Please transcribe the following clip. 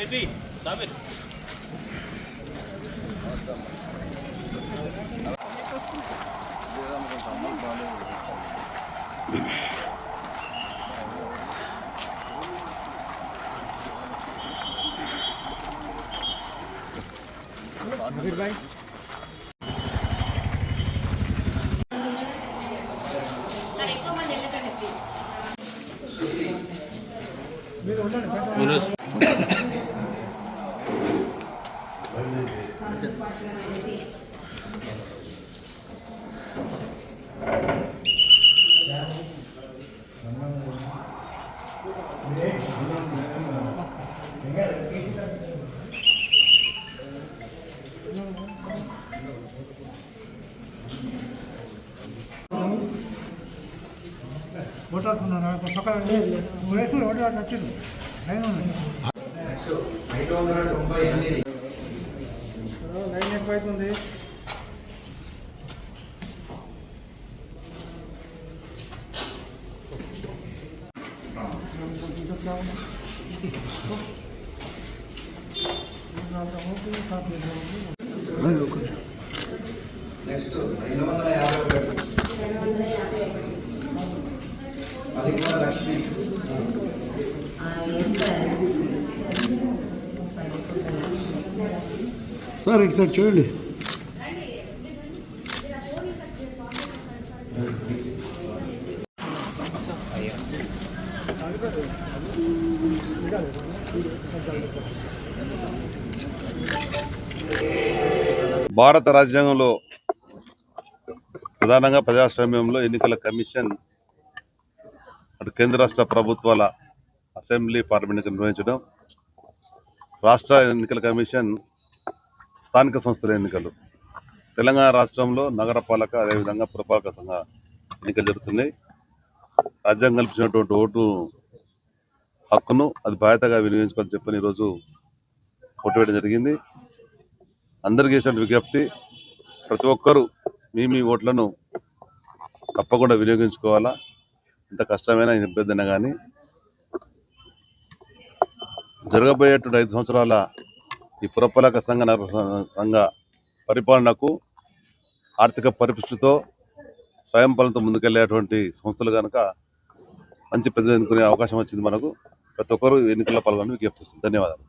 भाई సకాలం వచ్చింది 598 లైన్ ఎక్కువ అవుతుంది. నెక్స్ట్ 250 అది కూడా లక్ష్మి సార్ ఇటు సార్ చూడండి. భారత రాజ్యాంగంలో ప్రధానంగా ప్రజాస్వామ్యంలో ఎన్నికల కమిషన్ అటు కేంద్ర రాష్ట్ర ప్రభుత్వాల అసెంబ్లీ పార్లమెంట్ నిర్వహించడం, రాష్ట్ర ఎన్నికల కమిషన్ స్థానిక సంస్థల ఎన్నికలు, తెలంగాణ రాష్ట్రంలో నగరపాలక అదేవిధంగా పురపాలక సంఘ ఎన్నికలు జరుగుతున్నాయి. రాజ్యాంగం కల్పించినటువంటి ఓటు హక్కును అది బాధ్యతగా వినియోగించుకోవాలని చెప్పని ఈరోజు ఓటు వేయడం జరిగింది. అందరికీ చేసిన విజ్ఞప్తి, ప్రతి ఒక్కరూ మీ ఓట్లను తప్పకుండా వినియోగించుకోవాలా. ఇంత కష్టమైనా ఇబ్బంది కానీ జరగబోయేటువంటి 5 సంవత్సరాల ఈ పురపాలక సంఘ పరిపాలనకు ఆర్థిక పరిపుష్టితో స్వయం పాలనతో ముందుకెళ్లేటువంటి సంస్థలు కనుక మంచి ప్రజలు ఎన్నుకునే అవకాశం వచ్చింది మనకు. ప్రతి ఒక్కరూ ఎన్నికల్లో పాల్గొని విజ్ఞప్తి చేస్తుంది. ధన్యవాదాలు.